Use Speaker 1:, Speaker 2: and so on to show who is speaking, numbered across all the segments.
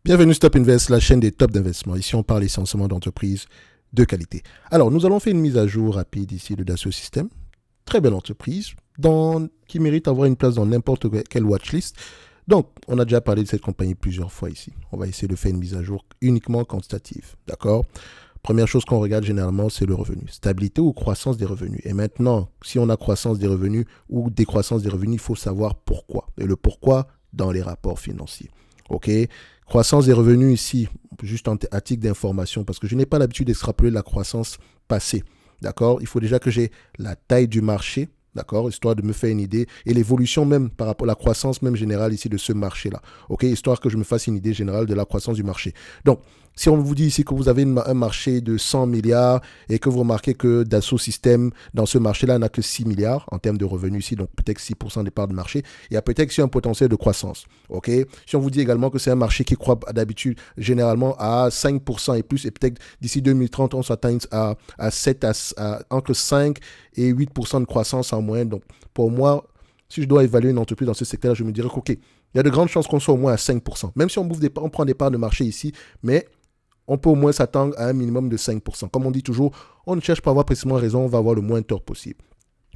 Speaker 1: Bienvenue Stop Invest, la chaîne des tops d'investissement. Ici, on parle essentiellement d'entreprises de qualité. Alors, nous allons faire une mise à jour rapide ici de Dassault Systèmes. Très belle entreprise qui mérite d'avoir une place dans n'importe quelle watchlist. Donc, on a déjà parlé de cette compagnie plusieurs fois ici. On va essayer de faire une mise à jour uniquement quantitative. D'accord ? Première chose qu'on regarde généralement, c'est le revenu. Stabilité ou croissance des revenus. Et maintenant, si on a croissance des revenus ou décroissance des revenus, il faut savoir pourquoi. Et le pourquoi dans les rapports financiers. OK ? Croissance des revenus ici, juste à titre d'information, parce que je n'ai pas l'habitude d'extrapoler la croissance passée. D'accord ? Il faut déjà que j'ai la taille du marché, d'accord, histoire de me faire une idée, et l'évolution même par rapport à la croissance même générale ici de ce marché-là. OK, histoire que je me fasse une idée générale de la croissance du marché. Donc, si on vous dit ici que vous avez un marché de 100 milliards et que vous remarquez que Dassault Systèmes, dans ce marché-là, n'a que 6 milliards en termes de revenus ici, donc peut-être 6% des parts de marché, il y a peut-être ici un potentiel de croissance. OK, si on vous dit également que c'est un marché qui croît d'habitude généralement à 5% et plus, et peut-être d'ici 2030, on s'atteint entre 5 et 8% de croissance en moyenne. Donc, pour moi, si je dois évaluer une entreprise dans ce secteur, je me dirais qu'OK, il y a de grandes chances qu'on soit au moins à 5%. Même si on prend des parts de marché ici, mais on peut au moins s'attendre à un minimum de 5%. Comme on dit toujours, on ne cherche pas à avoir précisément raison, on va avoir le moins tort possible.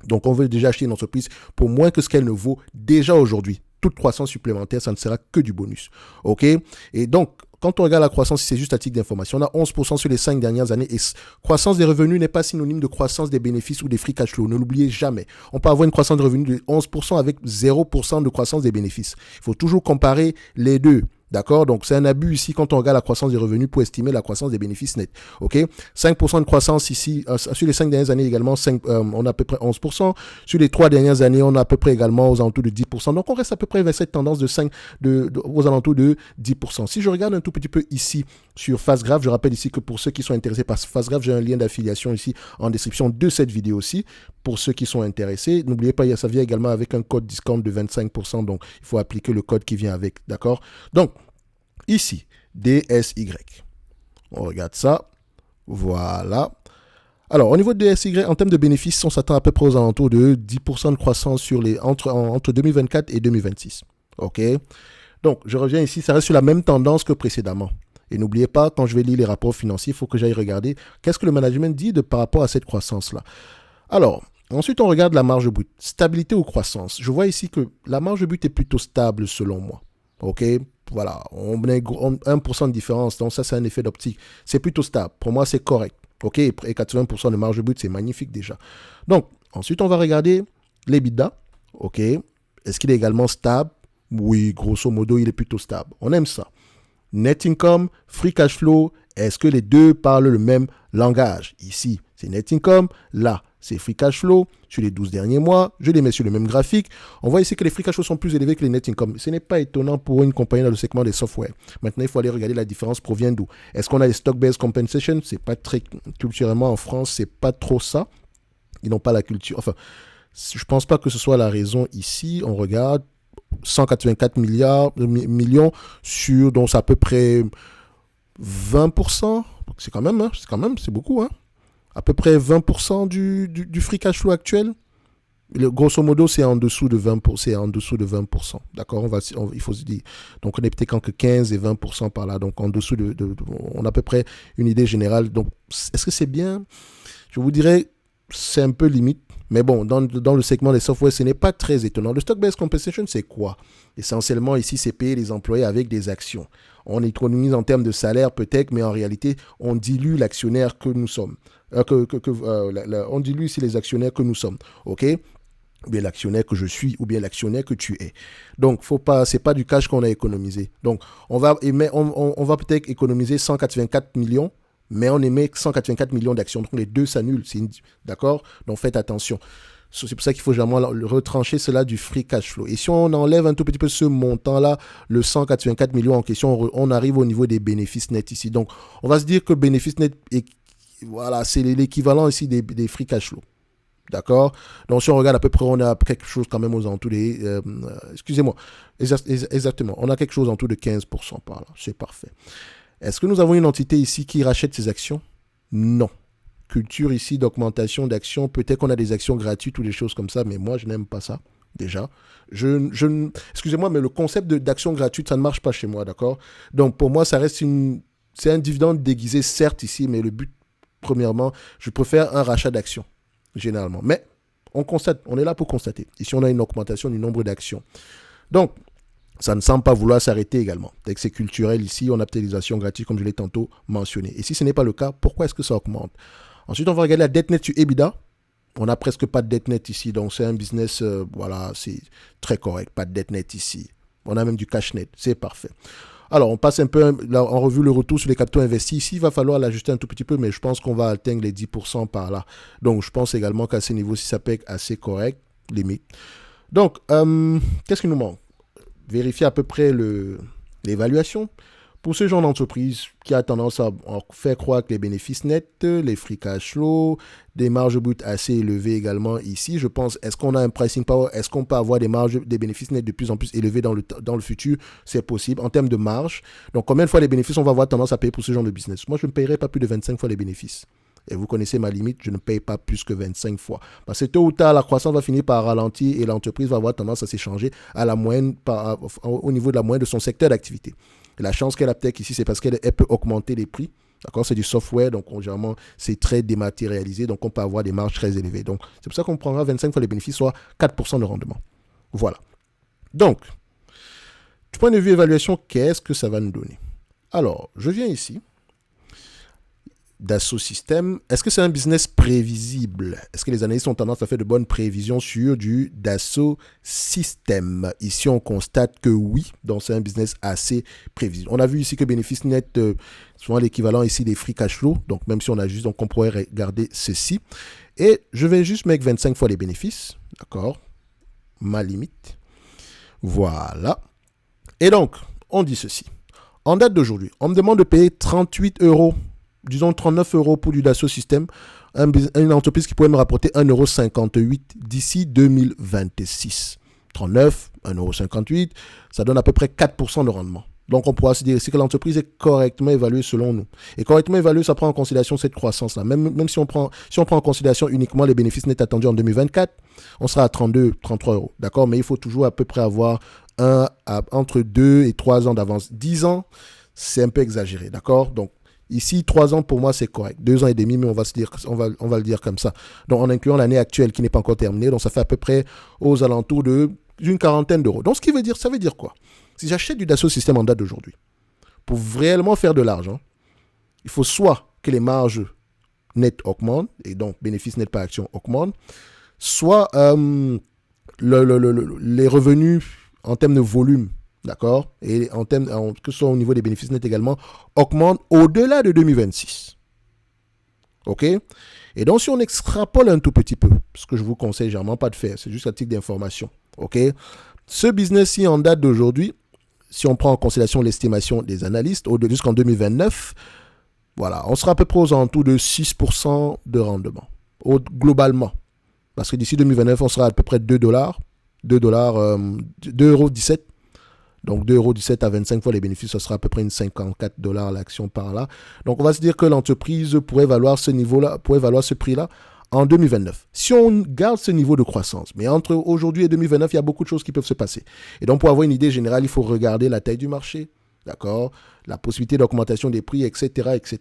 Speaker 1: Donc, on veut déjà acheter une entreprise pour moins que ce qu'elle ne vaut déjà aujourd'hui. Toute croissance supplémentaire, ça ne sera que du bonus. OK ? Et donc, quand on regarde la croissance, c'est juste à titre d'information, on a 11% sur les 5 dernières années. Et croissance des revenus n'est pas synonyme de croissance des bénéfices ou des free cash flow. Ne l'oubliez jamais. On peut avoir une croissance de revenus de 11% avec 0% de croissance des bénéfices. Il faut toujours comparer les deux. D'accord? Donc, c'est un abus ici quand on regarde la croissance des revenus pour estimer la croissance des bénéfices nets. OK? 5% de croissance ici. Sur les 5 dernières années également, on a à peu près 11%. Sur les 3 dernières années, on a à peu près également aux alentours de 10%. Donc, on reste à peu près vers cette tendance aux alentours de 10%. Si je regarde un tout petit peu ici sur Fastgraph, je rappelle ici que pour ceux qui sont intéressés par Fastgraph, j'ai un lien d'affiliation ici en description de cette vidéo aussi. Pour ceux qui sont intéressés, n'oubliez pas, ça vient également avec un code discount de 25%. Donc, il faut appliquer le code qui vient avec. D'accord? Donc, ici, DSY. On regarde ça. Voilà. Alors, au niveau de DSY, en termes de bénéfices, on s'attend à peu près aux alentours de 10% de croissance entre 2024 et 2026. OK? Donc, je reviens ici. Ça reste sur la même tendance que précédemment. Et n'oubliez pas, quand je vais lire les rapports financiers, il faut que j'aille regarder qu'est-ce que le management dit par rapport à cette croissance-là. Alors, ensuite, on regarde la marge brute. Stabilité ou croissance. Je vois ici que la marge brute est plutôt stable selon moi. OK? Voilà, on a 1% de différence, donc ça c'est un effet d'optique. C'est plutôt stable, pour moi c'est correct. OK, et 80% de marge brute, c'est magnifique déjà. Donc, ensuite on va regarder l'EBITDA. OK, est-ce qu'il est également stable? Oui, grosso modo, il est plutôt stable. On aime ça. Net income, free cash flow, est-ce que les deux parlent le même langage? Ici, c'est net income, là, c'est free cash flow. Sur les 12 derniers mois, je les mets sur le même graphique. On voit ici que les free cash flow sont plus élevés que les net income. Ce n'est pas étonnant pour une compagnie dans le segment des software. Maintenant, il faut aller regarder la différence provient d'où. Est-ce qu'on a les stock-based compensation? C'est pas très culturellement en France, c'est pas trop ça. Ils n'ont pas la culture. Enfin, je pense pas que ce soit la raison ici. On regarde 184 millions sur, donc c'est à peu près 20%. C'est quand même, c'est beaucoup, hein. À peu près 20% du free cash flow actuel. Grosso modo, c'est en dessous de 20%. D'accord, il faut se dire. Donc, on est peut-être entre 15 et 20% par là. Donc, en dessous on a à peu près une idée générale. Donc, est-ce que c'est bien? Je vous dirais, c'est un peu limite. Mais bon, dans le segment des software, ce n'est pas très étonnant. Le stock-based compensation, c'est quoi? Essentiellement, ici, c'est payer les employés avec des actions. On économise en termes de salaire peut-être, mais en réalité, on dilue l'actionnaire que nous sommes. On dilue ici les actionnaires que nous sommes. OK? Ou bien l'actionnaire que je suis, ou bien l'actionnaire que tu es. Donc, c'est pas du cash qu'on a économisé. Donc, on va peut-être économiser 184 millions, mais on émet 184 millions d'actions. Donc, les deux s'annulent. D'accord? Donc, faites attention. C'est pour ça qu'il faut vraiment retrancher cela du free cash flow. Et si on enlève un tout petit peu ce montant-là, le 184 millions en question, on arrive au niveau des bénéfices nets ici. Donc, on va se dire que bénéfice net, voilà, c'est l'équivalent ici des free cash flow. D'accord? Donc, si on regarde à peu près, on a quelque chose quand même aux alentours des... excusez-moi. Exactement. On a quelque chose en dessous de 15% par là. C'est parfait. Est-ce que nous avons une entité ici qui rachète ses actions? Non. Culture ici d'augmentation d'actions. Peut-être qu'on a des actions gratuites ou des choses comme ça, mais moi, je n'aime pas ça. déjà. Excusez-moi, mais le concept d'action gratuite, ça ne marche pas chez moi, d'accord? Donc, pour moi, c'est un dividende déguisé, certes, ici, mais le but, premièrement, je préfère un rachat d'actions, généralement. Mais, on constate, on est là pour constater. Ici, on a une augmentation du nombre d'actions. Donc, ça ne semble pas vouloir s'arrêter également. Dès que c'est culturel ici, on a peut-être des actions gratuites, comme je l'ai tantôt mentionné. Et si ce n'est pas le cas, pourquoi est-ce que ça augmente? Ensuite, on va regarder la dette nette sur EBITDA. On n'a presque pas de dette nette ici, donc c'est un business, voilà, c'est très correct. Pas de dette nette ici. On a même du cash net, c'est parfait. Alors, on passe un peu là, en revue le retour sur les capitaux investis. Ici, il va falloir l'ajuster un tout petit peu, mais je pense qu'on va atteindre les 10% par là. Donc, je pense également qu'à ce niveau-ci, ça peut être assez correct, limite. Donc, qu'est-ce qui nous manque? Vérifier à peu près l'évaluation. Pour ce genre d'entreprise qui a tendance à faire croire que les bénéfices nets, les free cash flow, des marges brutes assez élevées également ici, je pense, est-ce qu'on a un pricing power? Est-ce qu'on peut avoir des bénéfices nets de plus en plus élevés dans le futur? C'est possible en termes de marge. Donc, combien de fois les bénéfices on va avoir tendance à payer pour ce genre de business? Moi, je ne paierai pas plus de 25 fois les bénéfices. Et vous connaissez ma limite, je ne paye pas plus que 25 fois. Parce que tôt ou tard, la croissance va finir par ralentir et l'entreprise va avoir tendance à s'échanger à la moyenne, au niveau de la moyenne de son secteur d'activité. Et la chance qu'elle a peut-être ici, c'est parce qu'elle peut augmenter les prix. D'accord, c'est du software, donc généralement, c'est très dématérialisé, donc on peut avoir des marges très élevées. Donc, c'est pour ça qu'on prendra 25 fois les bénéfices, soit 4% de rendement. Voilà. Donc, du point de vue évaluation, qu'est-ce que ça va nous donner? Alors, je viens ici. Dassault Systèmes, est-ce que c'est un business prévisible? Est-ce que les analystes ont tendance à faire de bonnes prévisions sur du Dassault Systèmes? Ici, on constate que oui, donc c'est un business assez prévisible. On a vu ici que bénéfice net, souvent l'équivalent ici des free cash flow, donc même si on a juste, donc on pourrait regarder ceci. Et je vais juste mettre 25 fois les bénéfices, d'accord? Ma limite. Voilà. Et donc, on dit ceci. En date d'aujourd'hui, on me demande de payer 38 euros, disons 39 euros pour du Dassault Systèmes, une entreprise qui pourrait me rapporter 1,58 € d'ici 2026. 39, 1,58 €, ça donne à peu près 4% de rendement. Donc, on pourra se dire ici que l'entreprise est correctement évaluée selon nous. Et correctement évaluée, ça prend en considération cette croissance-là. Même si on prend en considération uniquement les bénéfices nets attendus en 2024, on sera à 32, 33 euros. D'accord? Mais il faut toujours à peu près avoir entre 2 et 3 ans d'avance. 10 ans, c'est un peu exagéré. D'accord? Donc, ici, 3 ans, pour moi, c'est correct. 2 ans et demi, mais on va le dire comme ça. Donc, en incluant l'année actuelle qui n'est pas encore terminée, donc ça fait à peu près aux alentours d'une quarantaine d'euros. Donc, ça veut dire quoi? Si j'achète du Dassault Systèmes en date d'aujourd'hui, pour réellement faire de l'argent, il faut soit que les marges nettes augmentent, et donc bénéfices nets par action augmentent, soit les revenus en termes de volume, d'accord, et que ce soit au niveau des bénéfices nets également, augmentent au-delà de 2026. OK? Et donc, si on extrapole un tout petit peu, ce que je vous conseille généralement pas de faire, c'est juste à titre d'information. OK? Ce business-ci en date d'aujourd'hui, si on prend en considération l'estimation des analystes, jusqu'en 2029, voilà, on sera à peu près aux alentours de 6% de rendement, globalement. Parce que d'ici 2029, on sera à peu près 2 $, 2,17 €. Donc 2,17 € à 25 fois les bénéfices, ce sera à peu près une 54 $ l'action par là. Donc on va se dire que l'entreprise pourrait valoir ce niveau-là, pourrait valoir ce prix-là en 2029. Si on garde ce niveau de croissance, mais entre aujourd'hui et 2029, il y a beaucoup de choses qui peuvent se passer. Et donc pour avoir une idée générale, il faut regarder la taille du marché, d'accord, la possibilité d'augmentation des prix, etc., etc.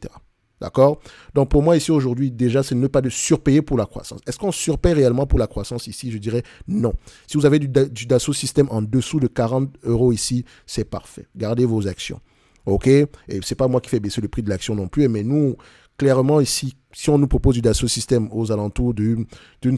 Speaker 1: D'accord? Donc pour moi ici aujourd'hui, déjà, c'est ne pas de surpayer pour la croissance. Est-ce qu'on surpaye réellement pour la croissance ici? Je dirais non. Si vous avez du Dassault Systèmes en dessous de 40 € ici, c'est parfait. Gardez vos actions. OK? Et c'est pas moi qui fais baisser le prix de l'action non plus, mais nous, clairement ici, si on nous propose du Dassault Systèmes aux alentours d'une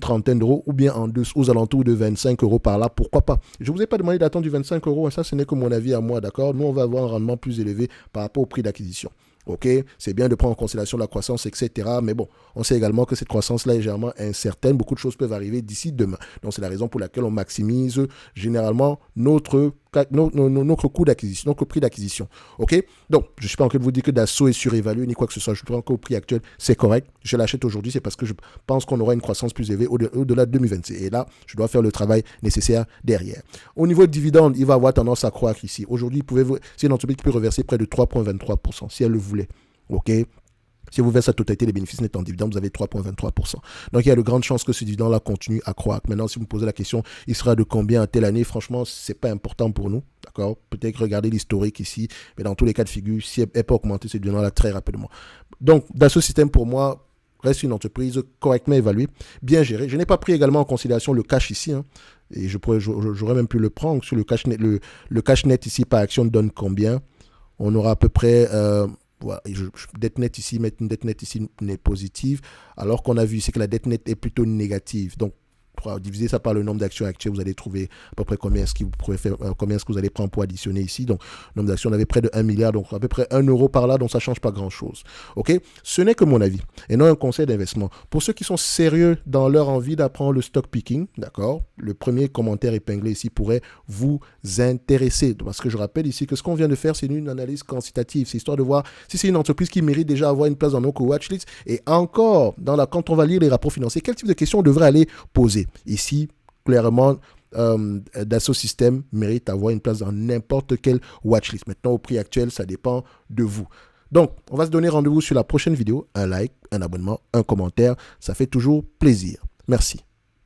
Speaker 1: trentaine d'euros ou bien aux alentours de 25 € par là, pourquoi pas? Je ne vous ai pas demandé d'attendre du 25 €, ça ce n'est que mon avis à moi, d'accord? Nous, on va avoir un rendement plus élevé par rapport au prix d'acquisition. OK, c'est bien de prendre en considération la croissance, etc. Mais bon, on sait également que cette croissance-là est généralement incertaine. Beaucoup de choses peuvent arriver d'ici demain. Donc, c'est la raison pour laquelle on maximise généralement notre coût d'acquisition, notre prix d'acquisition. OK, donc, je ne suis pas en train de vous dire que Dassault est surévalué ni quoi que ce soit. Je prends qu'au prix actuel, c'est correct. Je l'achète aujourd'hui, c'est parce que je pense qu'on aura une croissance plus élevée au-delà de 2026. Et là, je dois faire le travail nécessaire derrière. Au niveau de dividende, il va avoir tendance à croître ici. Aujourd'hui, c'est une entreprise qui peut reverser près de 3,23% si elle le voulait. OK. Si vous versez la totalité des bénéfices nets en dividendes, vous avez 3,23%. Donc, il y a de grandes chances que ce dividende-là continue à croître. Maintenant, si vous me posez la question, il sera de combien à telle année? Franchement, ce n'est pas important pour nous. D'accord? Peut-être regarder l'historique ici, mais dans tous les cas de figure, si elle peut augmenter ce dividende-là très rapidement. Donc, Dassault Systèmes, pour moi, reste une entreprise correctement évaluée, bien gérée. Je n'ai pas pris également en considération le cash ici, hein, et j'aurais même pu le prendre sur le cash net. Le cash net ici par action donne combien? On aura à peu près, voilà, dette nette ici, mettre une dette nette ici n'est positive, alors qu'on a vu ici que la dette nette est plutôt négative. Donc, pour diviser ça par le nombre d'actions actuelles, vous allez trouver à peu près combien est-ce que vous pouvez faire, combien est-ce que vous allez prendre pour additionner ici. Donc, le nombre d'actions, on avait près de 1 milliard, donc à peu près 1 euro par là, donc ça ne change pas grand-chose. OK? Ce n'est que mon avis et non un conseil d'investissement. Pour ceux qui sont sérieux dans leur envie d'apprendre le stock picking, d'accord, le premier commentaire épinglé ici pourrait vous intéresser. Parce que je rappelle ici que ce qu'on vient de faire, c'est une analyse quantitative. C'est histoire de voir si c'est une entreprise qui mérite déjà avoir une place dans nos watchlist. Et encore, quand on va lire les rapports financiers, quel type de questions on devrait aller poser? Ici, clairement, Dassault Systèmes mérite d'avoir une place dans n'importe quelle watchlist. Maintenant, au prix actuel, ça dépend de vous. Donc, on va se donner rendez-vous sur la prochaine vidéo. Un like, un abonnement, un commentaire, ça fait toujours plaisir. Merci.